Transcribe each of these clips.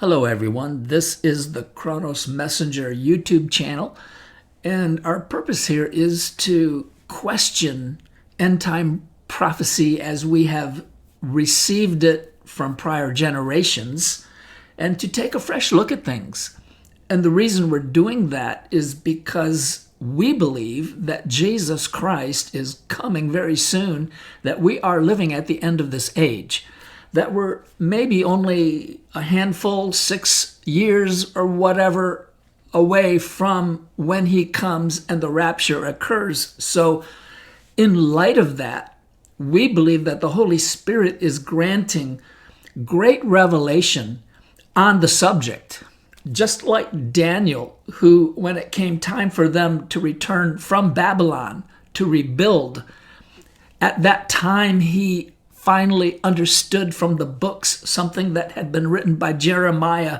Hello, everyone. This is the Chronos Messenger YouTube channel, and our purpose here is to question end time prophecy as we have received it from prior generations and to take a fresh look at things. And the reason we're doing that is because we believe that Jesus Christ is coming very soon, that we are living at the end of this age, that we're maybe only a handful, 6 years or whatever away from when he comes and the rapture occurs. So in light of that, we believe that the Holy Spirit is granting great revelation on the subject. Just like Daniel, who, when it came time for them to return from Babylon to rebuild, at that time he finally understood from the books something that had been written by Jeremiah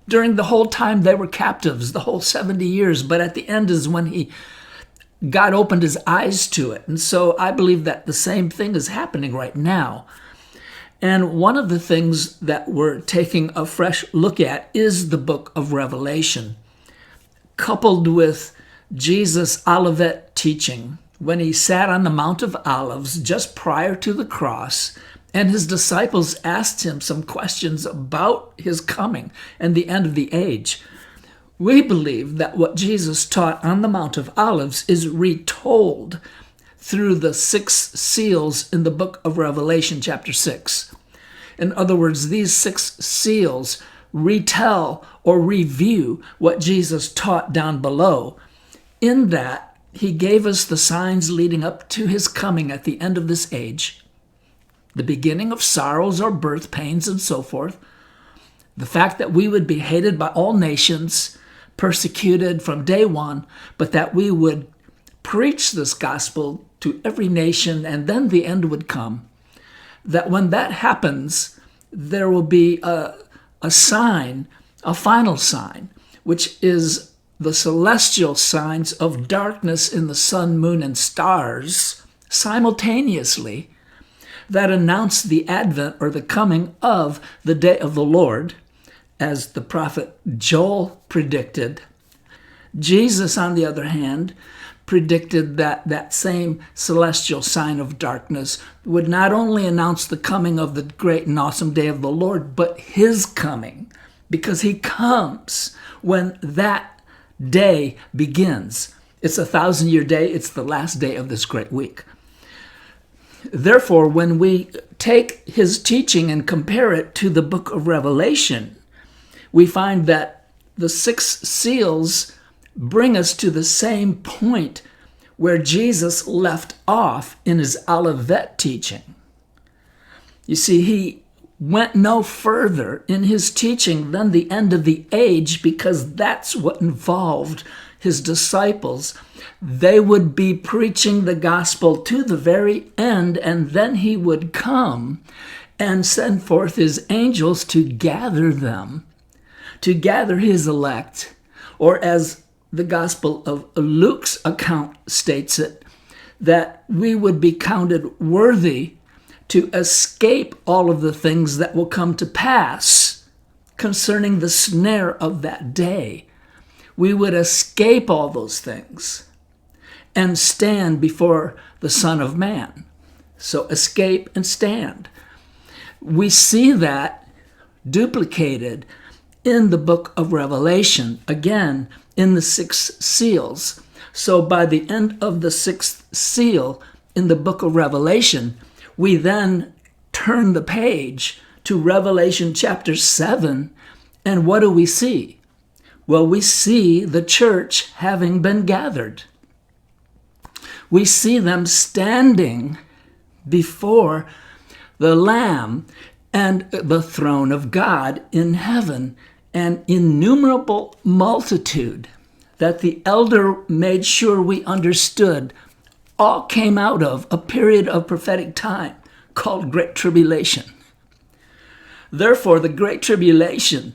during the whole time they were captives, the whole 70 years. But at the end is when God opened his eyes to it. And so I believe that the same thing is happening right now. And one of the things that we're taking a fresh look at is the book of Revelation, coupled with Jesus' Olivet teaching when he sat on the Mount of Olives just prior to the cross, and his disciples asked him some questions about his coming and the end of the age. We believe that what Jesus taught on the Mount of Olives is retold through the 6 seals in the book of Revelation, chapter 6. In other words, these 6 seals retell or review what Jesus taught down below, in that he gave us the signs leading up to his coming at the end of this age, the beginning of sorrows or birth pains and so forth, the fact that we would be hated by all nations, persecuted from day one, but that we would preach this gospel to every nation, and then the end would come. That when that happens, there will be a sign, a final sign, which is the celestial signs of darkness in the sun, moon, and stars simultaneously that announce the advent or the coming of the day of the Lord, as the prophet Joel predicted. Jesus, on the other hand, predicted that that same celestial sign of darkness would not only announce the coming of the great and awesome day of the Lord, but his coming, because he comes when that day begins. It's a 1,000-year day. It's the last day of this great week. Therefore, when we take his teaching and compare it to the book of Revelation, we find that the 6 seals bring us to the same point where Jesus left off in his Olivet teaching. You see, he went no further in his teaching than the end of the age, because that's what involved his disciples. They would be preaching the gospel to the very end, and then he would come and send forth his angels to gather them, to gather his elect, or as the Gospel of Luke's account states it, that we would be counted worthy to escape all of the things that will come to pass concerning the snare of that day. We would escape all those things and stand before the Son of Man. So escape and stand. We see that duplicated in the book of Revelation, again, in the 6 seals. So by the end of the 6th seal in the book of Revelation, we then turn the page to Revelation chapter 7, and what do we see? Well, we see the church having been gathered. We see them standing before the Lamb and the throne of God in heaven, an innumerable multitude that the elder made sure we understood all came out of a period of prophetic time called Great Tribulation. Therefore, the Great Tribulation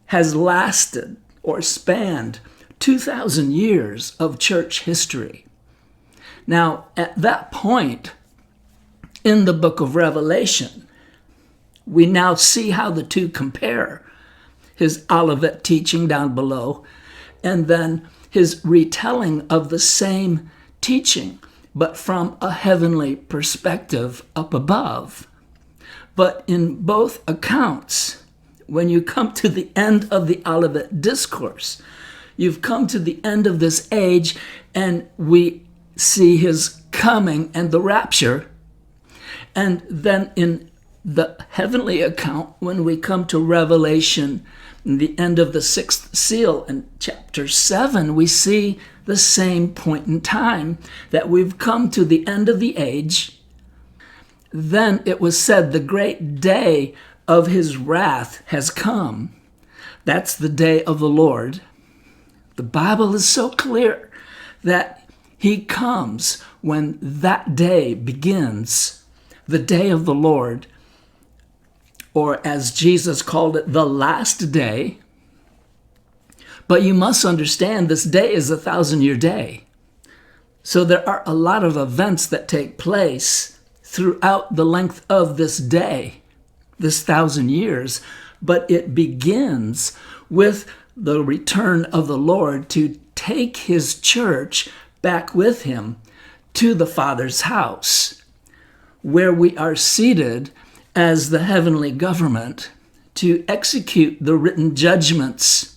has lasted or spanned 2,000 years of church history. Now, at that point in the book of Revelation, we now see how the two compare. his Olivet teaching down below, and then his retelling of the same teaching, but from a heavenly perspective up above. But in both accounts, when you come to the end of the Olivet Discourse, you've come to the end of this age, and we see his coming and the rapture. And then in the heavenly account, when we come to Revelation, the end of the sixth seal in chapter 7, we see the same point in time, that we've come to the end of the age. Then it was said, the great day of his wrath has come. That's the day of the Lord. The Bible is so clear that he comes when that day begins, the day of the Lord, or as Jesus called it, the last day. But you must understand, this day is a 1,000-year day. So there are a lot of events that take place throughout the length of this day, this 1,000 years, but it begins with the return of the Lord to take his church back with him to the Father's house, where we are seated as the heavenly government to execute the written judgments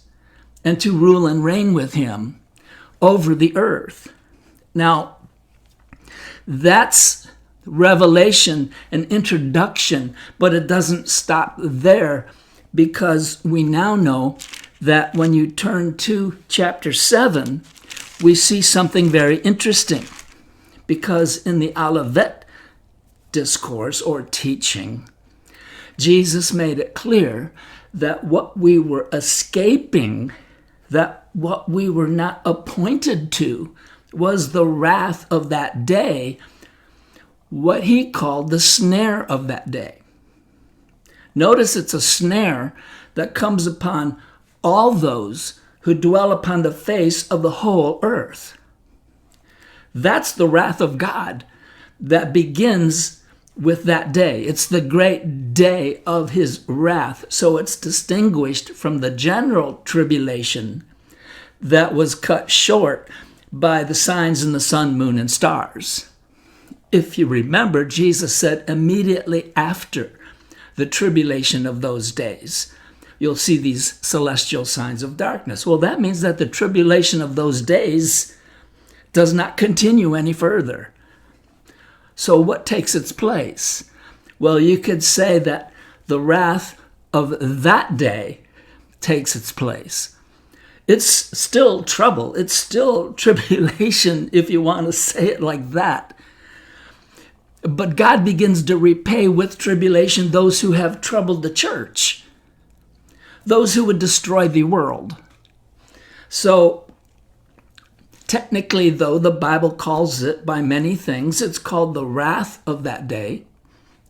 and to rule and reign with him over the earth. Now, that's Revelation, an introduction, but it doesn't stop there, because we now know that when you turn to chapter 7, we see something very interesting, because in the Olivet discourse or teaching, Jesus made it clear that what we were escaping, that what we were not appointed to, was the wrath of that day, what he called the snare of that day. Notice it's a snare that comes upon all those who dwell upon the face of the whole earth. That's the wrath of God that begins with that day. It's the great day of his wrath. So it's distinguished from the general tribulation that was cut short by the signs in the sun, moon, and stars. If you remember, Jesus said immediately after the tribulation of those days, you'll see these celestial signs of darkness. Well, that means that the tribulation of those days does not continue any further. So what takes its place? Well, you could say that the wrath of that day takes its place. It's still trouble. It's still tribulation, if you want to say it like that. But God begins to repay with tribulation those who have troubled the church, those who would destroy the world. So technically, though, the Bible calls it by many things. It's called the wrath of that day.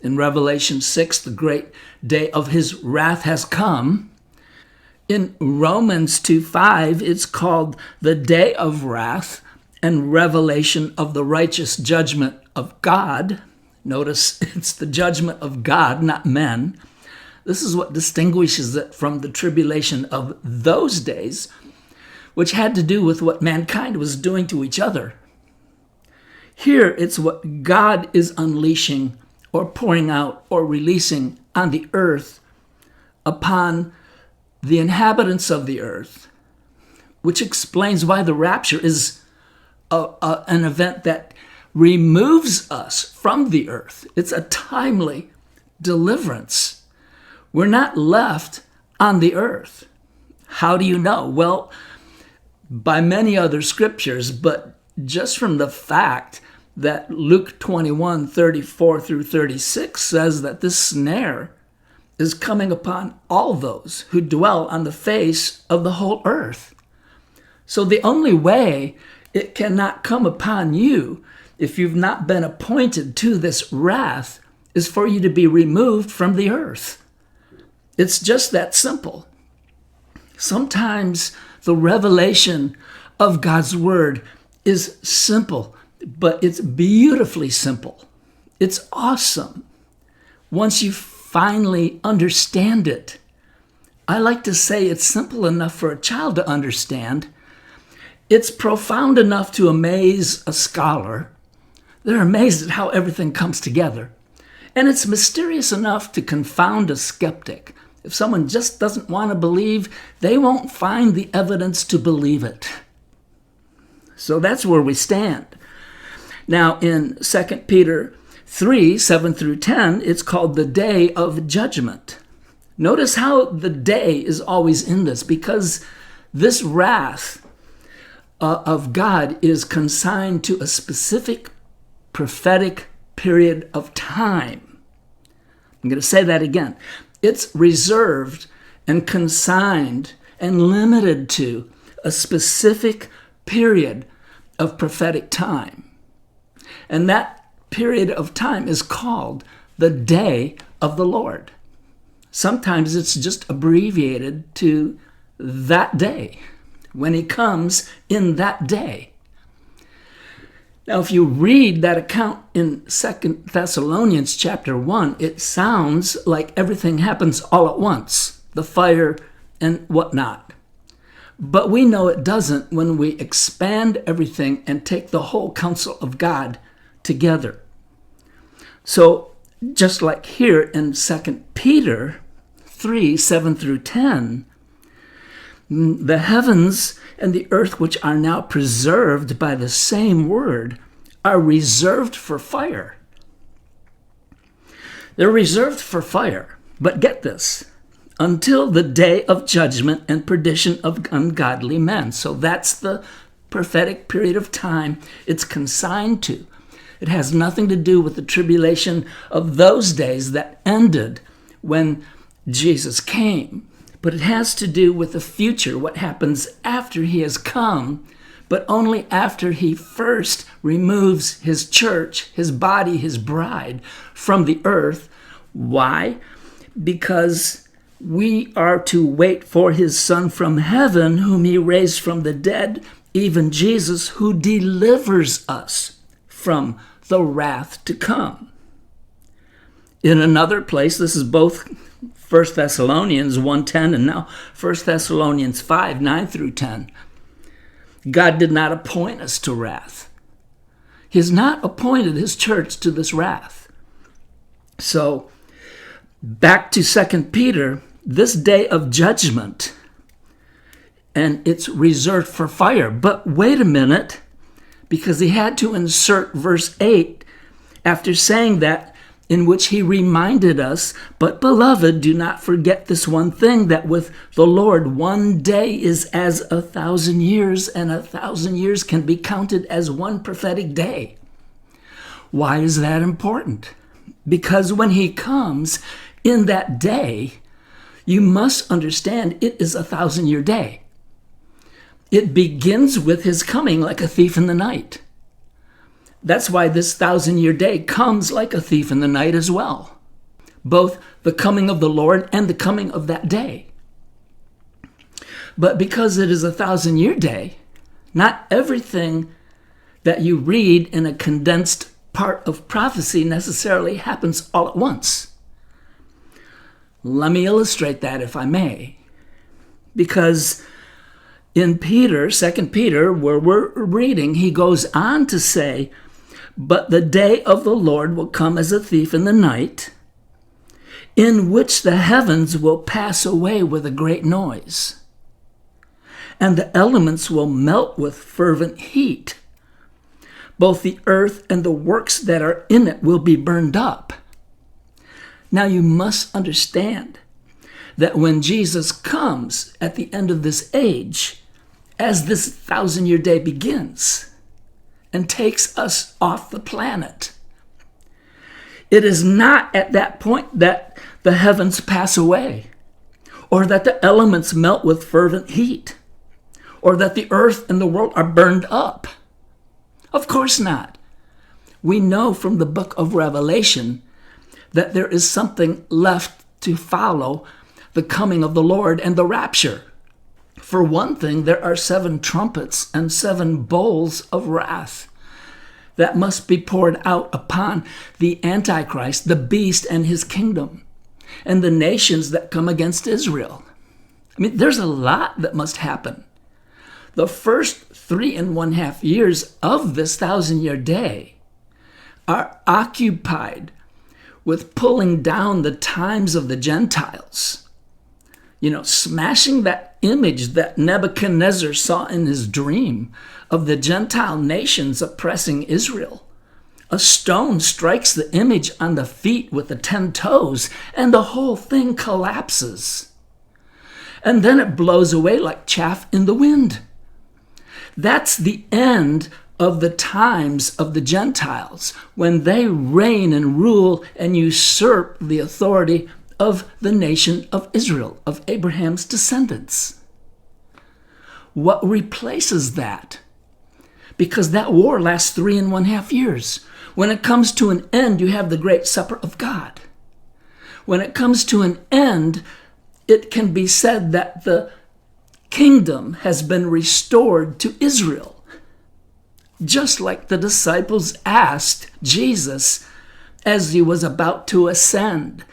In Revelation 6, the great day of his wrath has come. In Romans 2:5, it's called the day of wrath and revelation of the righteous judgment of God. Notice it's the judgment of God, not men. This is what distinguishes it from the tribulation of those days, which had to do with what mankind was doing to each other. Here, it's what God is unleashing or pouring out or releasing on the earth upon the inhabitants of the earth, which explains why the rapture is an event that removes us from the earth. It's a timely deliverance. We're not left on the earth. How do you know? Well, by many other scriptures, but just from the fact that Luke 21:34 through 36 says that this snare is coming upon all those who dwell on the face of the whole earth. So the only way it cannot come upon you, if you've not been appointed to this wrath, is for you to be removed from the earth. It's just that simple. Sometimes the revelation of God's word is simple, but it's beautifully simple. It's awesome once you finally understand it. I like to say it's simple enough for a child to understand. It's profound enough to amaze a scholar. They're amazed at how everything comes together. And it's mysterious enough to confound a skeptic. If someone just doesn't want to believe, they won't find the evidence to believe it. So that's where we stand. Now in 2 Peter 3, 7 through 10, it's called the day of judgment. Notice how the day is always in this, because this wrath of God is consigned to a specific prophetic period of time. I'm going to say that again. It's reserved and consigned and limited to a specific period of prophetic time. And that period of time is called the day of the Lord. Sometimes it's just abbreviated to that day, when he comes in that day. Now, if you read that account in 2 Thessalonians chapter 1, it sounds like everything happens all at once, the fire and whatnot. But we know it doesn't when we expand everything and take the whole counsel of God together. So, just like here in 2 Peter 3, 7 through 10, the heavens and the earth, which are now preserved by the same word, are reserved for fire. They're reserved for fire. But get this, until the day of judgment and perdition of ungodly men. So that's the prophetic period of time it's consigned to. It has nothing to do with the tribulation of those days that ended when Jesus came. But it has to do with the future, what happens after he has come, but only after he first removes his church, his body, his bride, from the earth. Why? Because we are to wait for his Son from heaven, whom he raised from the dead, even Jesus, who delivers us from the wrath to come. In another place, this is both 1 Thessalonians 1:10 and now 1 Thessalonians 5, 9 through 10. God did not appoint us to wrath. He has not appointed his church to this wrath. So, back to 2 Peter, this day of judgment, and it's reserved for fire. But wait a minute, because he had to insert verse 8 after saying that, in which he reminded us, but beloved, do not forget this one thing, that with the Lord 1 day is as 1,000 years, and 1,000 years can be counted as one prophetic day. Why is that important? Because when he comes in that day, you must understand it is a 1,000-year day. It begins with his coming like a thief in the night. That's why this 1,000-year day comes like a thief in the night as well. Both the coming of the Lord and the coming of that day. But because it is a 1,000-year day, not everything that you read in a condensed part of prophecy necessarily happens all at once. Let me illustrate that, if I may. Because in Peter, 2 Peter, where we're reading, he goes on to say, but the day of the Lord will come as a thief in the night, in which the heavens will pass away with a great noise, and the elements will melt with fervent heat. Both the earth and the works that are in it will be burned up. Now you must understand that when Jesus comes at the end of this age, as this 1,000-year day begins and takes us off the planet, it is not at that point that the heavens pass away, or that the elements melt with fervent heat, or that the earth and the world are burned up. Of course not. We know from the book of Revelation that there is something left to follow the coming of the Lord and the rapture. For one thing, there are 7 trumpets and 7 bowls of wrath that must be poured out upon the Antichrist, the beast, and his kingdom, and the nations that come against Israel. I mean, there's a lot that must happen. The first 3.5 years of this 1,000-year day are occupied with pulling down the times of the Gentiles. Smashing that image that Nebuchadnezzar saw in his dream of the Gentile nations oppressing Israel. A stone strikes the image on the feet with the 10 toes, and the whole thing collapses. And then it blows away like chaff in the wind. That's the end of the times of the Gentiles, when they reign and rule and usurp the authority of the nation of Israel, of Abraham's descendants. What replaces that? Because that war lasts 3.5 years. When it comes to an end, you have the great supper of God. When it comes to an end, it can be said that the kingdom has been restored to Israel. Just like the disciples asked Jesus as he was about to ascend,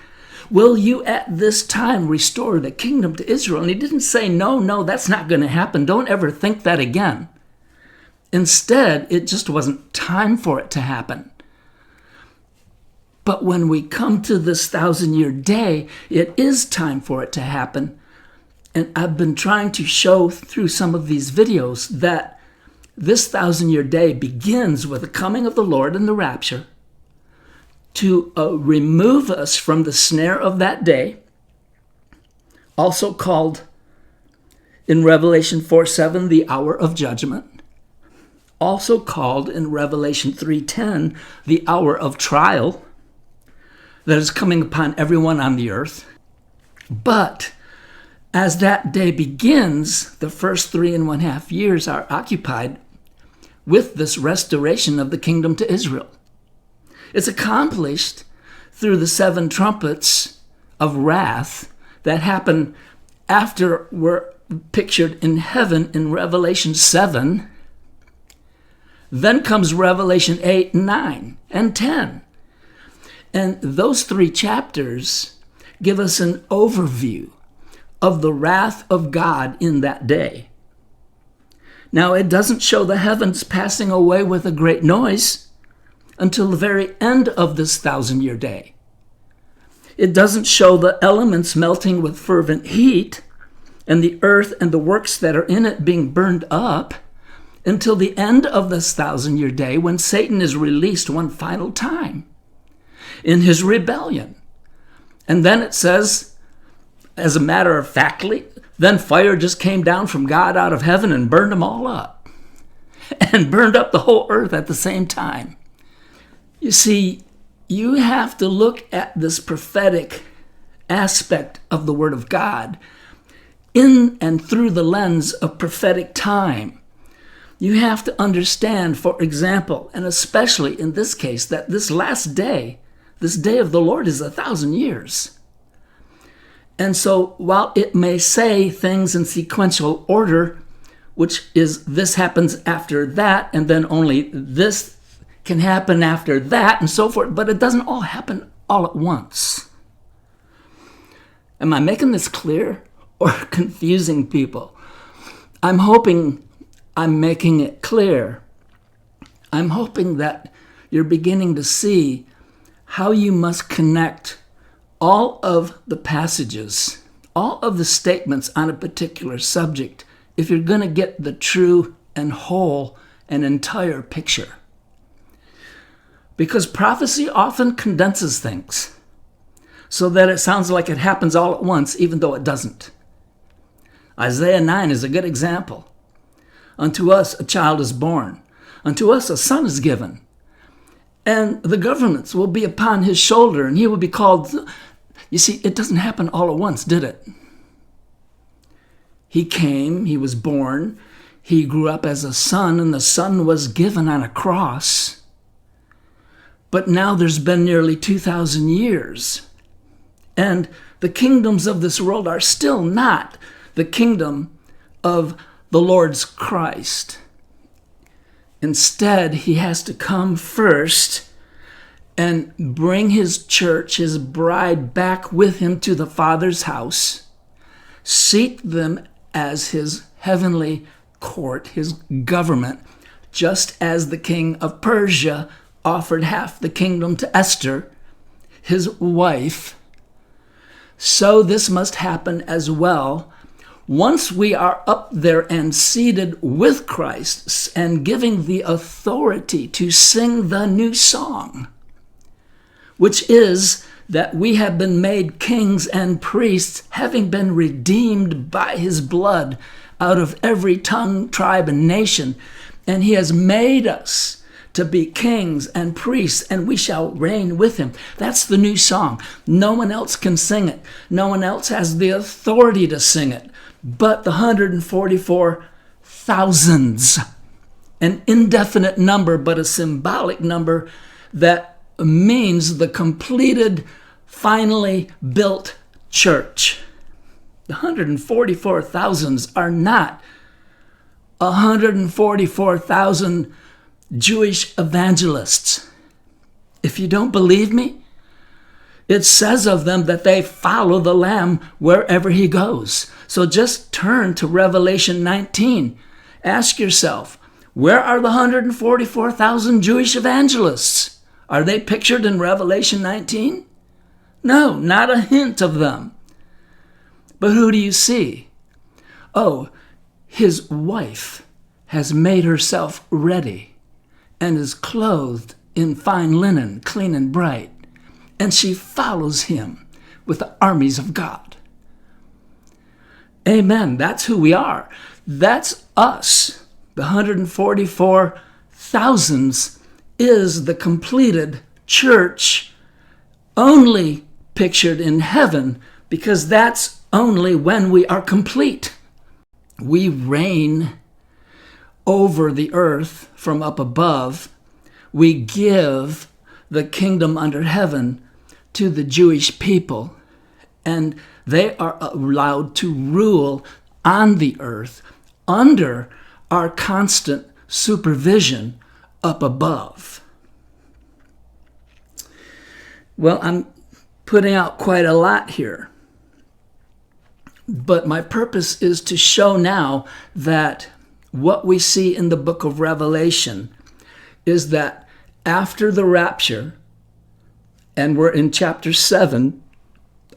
will you at this time restore the kingdom to Israel? And he didn't say, no, that's not going to happen. Don't ever think that again. Instead, it just wasn't time for it to happen. But when we come to this 1,000-year day, it is time for it to happen. And I've been trying to show through some of these videos that this 1,000-year day begins with the coming of the Lord and the rapture to remove us from the snare of that day, also called in Revelation 4:7 the hour of judgment, also called in Revelation 3:10 the hour of trial that is coming upon everyone on the earth. But as that day begins, the first 3.5 years are occupied with this restoration of the kingdom to Israel. It's accomplished through the 7 trumpets of wrath that happen after we're pictured in heaven in Revelation 7. Then comes Revelation 8, 9, and 10. And those 3 chapters give us an overview of the wrath of God in that day. Now, it doesn't show the heavens passing away with a great noise until the very end of this 1,000-year day. It doesn't show the elements melting with fervent heat and the earth and the works that are in it being burned up until the end of this 1,000-year day, when Satan is released one final time in his rebellion. And then it says, as a matter of factly, then fire just came down from God out of heaven and burned them all up. And burned up the whole earth at the same time. You see, you have to look at this prophetic aspect of the Word of God in and through the lens of prophetic time. You have to understand, for example, and especially in this case, that this last day, this day of the Lord, is 1,000 years. And so while it may say things in sequential order, which is this happens after that, and then only this can happen after that, and so forth, but it doesn't all happen all at once. Am I making this clear or confusing people? I'm hoping I'm making it clear. I'm hoping that you're beginning to see how you must connect all of the passages, all of the statements on a particular subject, if you're going to get the true and whole and entire picture. Because prophecy often condenses things so that it sounds like it happens all at once, even though it doesn't. Isaiah 9 is a good example. Unto us a child is born. Unto us a son is given. And the governments will be upon his shoulder, and he will be called... You see, it doesn't happen all at once, did it? He came, he was born, he grew up as a son, and the son was given on a cross. But now there's been nearly 2,000 years, and the kingdoms of this world are still not the kingdom of the Lord's Christ. Instead, he has to come first and bring his church, his bride, back with him to the Father's house. seat them as his heavenly court, his government, just as the king of Persia offered half the kingdom to Esther, his wife. So this must happen as well. Once we are up there and seated with Christ and giving the authority to sing the new song, which is that we have been made kings and priests, having been redeemed by his blood out of every tongue, tribe, and nation. And he has made us to be kings and priests, and we shall reign with him. That's the new song. No one else can sing it. No one else has the authority to sing it but the 144,000s, an indefinite number, but a symbolic number that means the completed, finally built church. The 144,000s are not 144,000 Jewish evangelists. If you don't believe me, it says of them that they follow the Lamb wherever he goes. So just turn to Revelation 19. Ask yourself, where are the 144,000 Jewish evangelists? Are they pictured in Revelation 19? No, not a hint of them. But who do you see? Oh, his wife has made herself ready and is clothed in fine linen, clean and bright, and she follows him with the armies of God. Amen. That's who we are. That's us. The 144,000s is the completed church, only pictured in heaven, because that's only when we are complete. We reign over the earth from up above. We give the kingdom under heaven to the Jewish people, and they are allowed to rule on the earth under our constant supervision up above. Well, I'm putting out quite a lot here, but my purpose is to show now that what we see in the book of Revelation is that after the rapture, and we're in chapter 7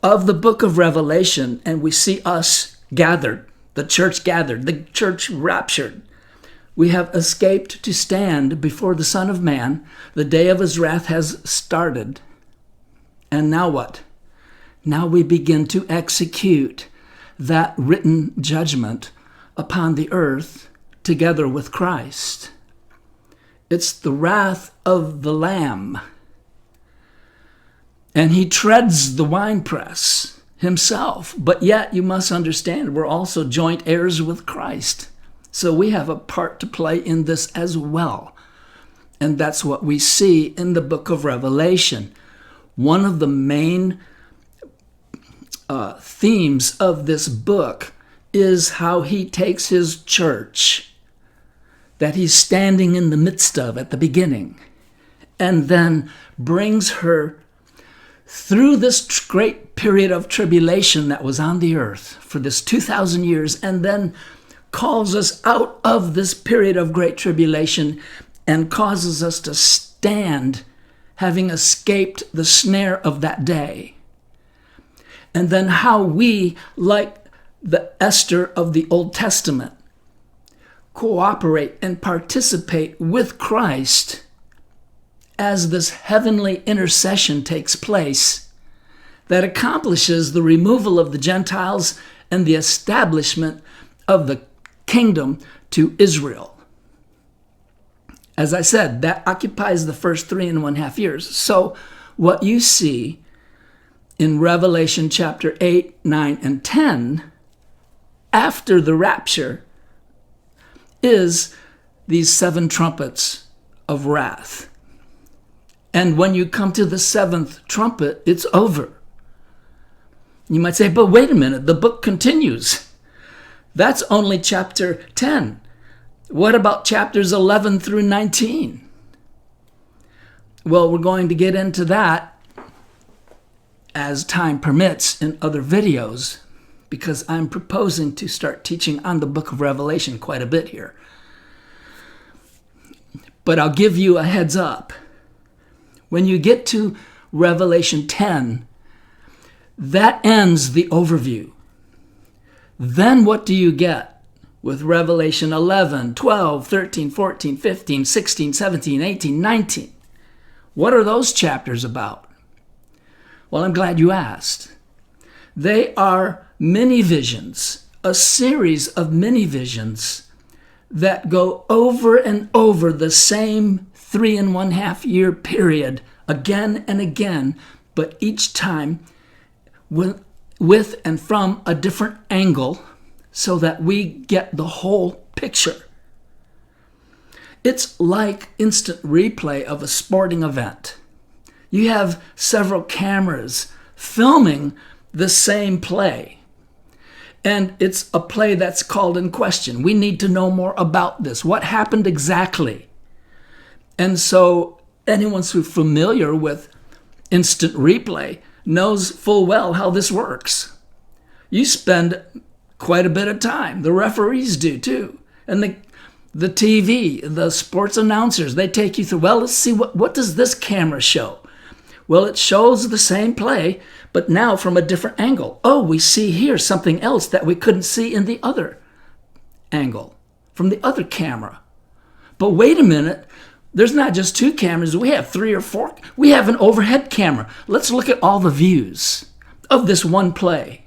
of the book of Revelation, and we see us gathered, the church raptured. We have escaped to stand before the Son of Man. The day of his wrath has started. And now what? Now we begin to execute that written judgment upon the earth together with Christ. It's the wrath of the Lamb. And he treads the winepress himself. But yet you must understand, we're also joint heirs with Christ. So we have a part to play in this as well. And that's what we see in the book of Revelation. One of the main themes of this book is how he takes his church that he's standing in the midst of at the beginning, and then brings her through this great period of tribulation that was on the earth for this 2,000 years, and then calls us out of this period of great tribulation and causes us to stand, having escaped the snare of that day. And then how we, like the Esther of the Old Testament, cooperate and participate with Christ as this heavenly intercession takes place that accomplishes the removal of the Gentiles and the establishment of the kingdom to Israel. As I said, that occupies the first 3.5 years. So what you see in Revelation chapter 8, 9, and 10, after the rapture, is these 7 trumpets of wrath. And when you come to the 7th trumpet, it's over. You might say, but wait a minute, the book continues. That's only chapter 10. What about chapters 11 through 19? Well, we're going to get into that as time permits in other videos. because I'm proposing to start teaching on the book of Revelation quite a bit here. But I'll give you a heads up. When you get to Revelation 10, that ends the overview. Then what do you get with Revelation 11, 12, 13, 14, 15, 16, 17, 18, 19? What are those chapters about? Well, I'm glad you asked. They are mini visions, a series of mini visions that go over and over the same 3.5 year period again and again, but each time with and from a different angle so that we get the whole picture. It's like instant replay of a sporting event. You have several cameras filming the same play. And it's a play that's called in question. We need to know more about this. What happened exactly? And so anyone who's familiar with instant replay knows full well how this works. You spend quite a bit of time. The referees do too. And the TV, the sports announcers, they take you through, well, let's see, what does this camera show? Well, it shows the same play, but now from a different angle. Oh, we see here something else that we couldn't see in the other angle, from the other camera. But wait a minute, there's not just 2 cameras, we have 3 or 4. We have an overhead camera. Let's look at all the views of this one play.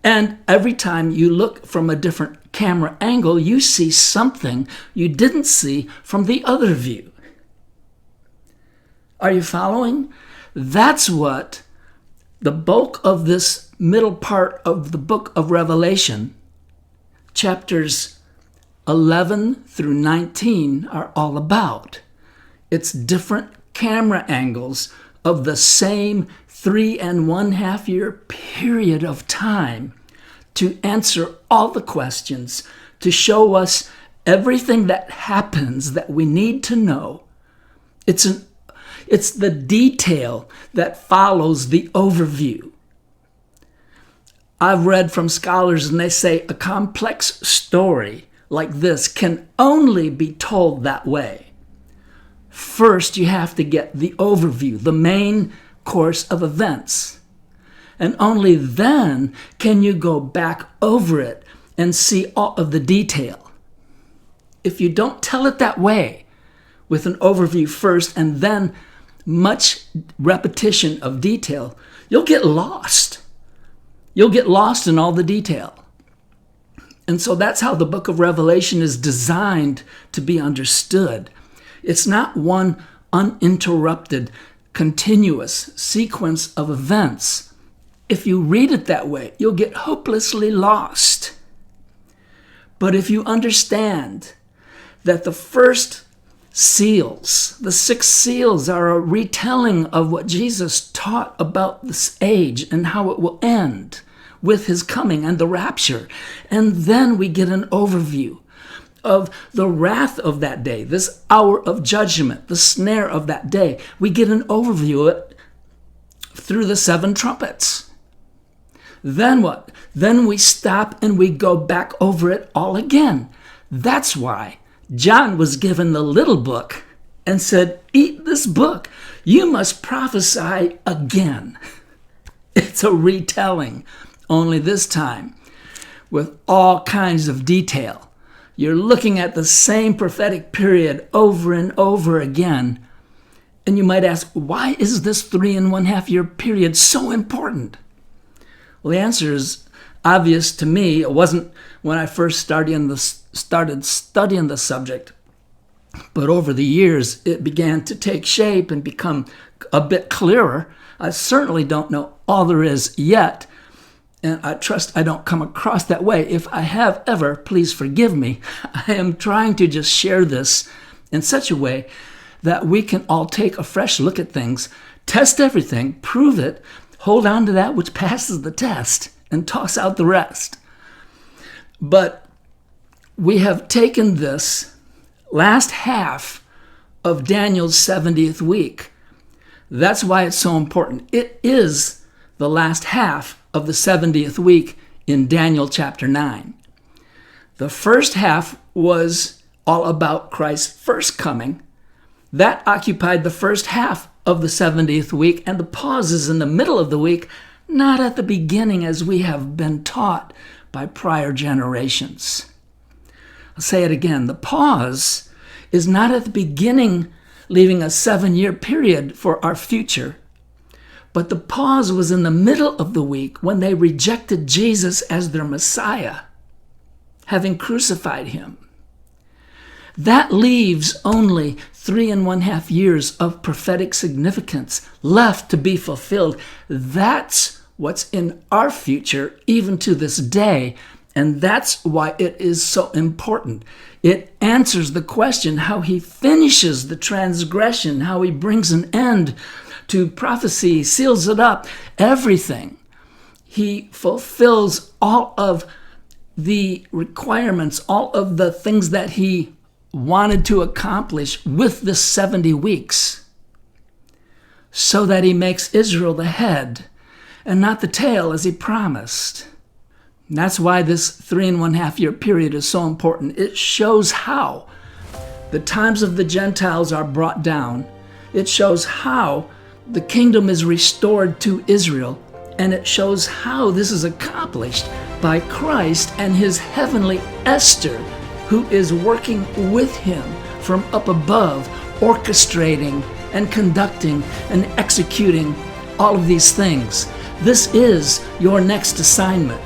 And every time you look from a different camera angle, you see something you didn't see from the other view. Are you following? That's what the bulk of this middle part of the book of Revelation, chapters 11 through 19, are all about. It's different camera angles of the same 3.5 year period of time to answer all the questions, to show us everything that happens that we need to know. It's the detail that follows the overview. I've read from scholars and they say a complex story like this can only be told that way. First, you have to get the overview, the main course of events. And only then can you go back over it and see all of the detail. If you don't tell it that way, with an overview first and then much repetition of detail, you'll get lost. You'll get lost in all the detail. And so that's how the book of Revelation is designed to be understood. It's not one uninterrupted, continuous sequence of events. If you read it that way, you'll get hopelessly lost. But if you understand that the first seals, the 6 seals, are a retelling of what Jesus taught about this age and how it will end with his coming and the rapture. And then we get an overview of the wrath of that day, this hour of judgment, the snare of that day. We get an overview of it through the 7 trumpets. Then what? Then we stop and we go back over it all again. That's why John was given the little book and said, eat this book. You must prophesy again. It's a retelling, only this time with all kinds of detail. You're looking at the same prophetic period over and over again. And you might ask, why is this 3.5 year period so important? Well, the answer is obvious to me. It wasn't when I first started studying the subject, but over the years it began to take shape and become a bit clearer. I certainly don't know all there is yet, and I trust I don't come across that way. If I have ever, please forgive me. I am trying to just share this in such a way that we can all take a fresh look at things, test everything, prove it, hold on to that which passes the test, and toss out the rest. But we have taken this last half of Daniel's 70th week. That's why it's so important. It is the last half of the 70th week in Daniel chapter 9. The first half was all about Christ's first coming. That occupied the first half of the 70th week, and the pause is in the middle of the week, not at the beginning as we have been taught by prior generations. I'll say it again. The pause is not at the beginning, leaving a 7-year period for our future, but the pause was in the middle of the week when they rejected Jesus as their Messiah, having crucified him. That leaves only 3.5 years of prophetic significance left to be fulfilled. That's what's in our future, even to this day, and that's why it is so important. It answers the question how he finishes the transgression, how he brings an end to prophecy, seals it up, everything. He fulfills all of the requirements, all of the things that he wanted to accomplish with the 70 weeks, so that he makes Israel the head and not the tail as he promised. And that's why this 3.5 year period is so important. It shows how the times of the Gentiles are brought down. It shows how the kingdom is restored to Israel, and it shows how this is accomplished by Christ and his heavenly Esther, who is working with him from up above, orchestrating and conducting and executing all of these things. This is your next assignment.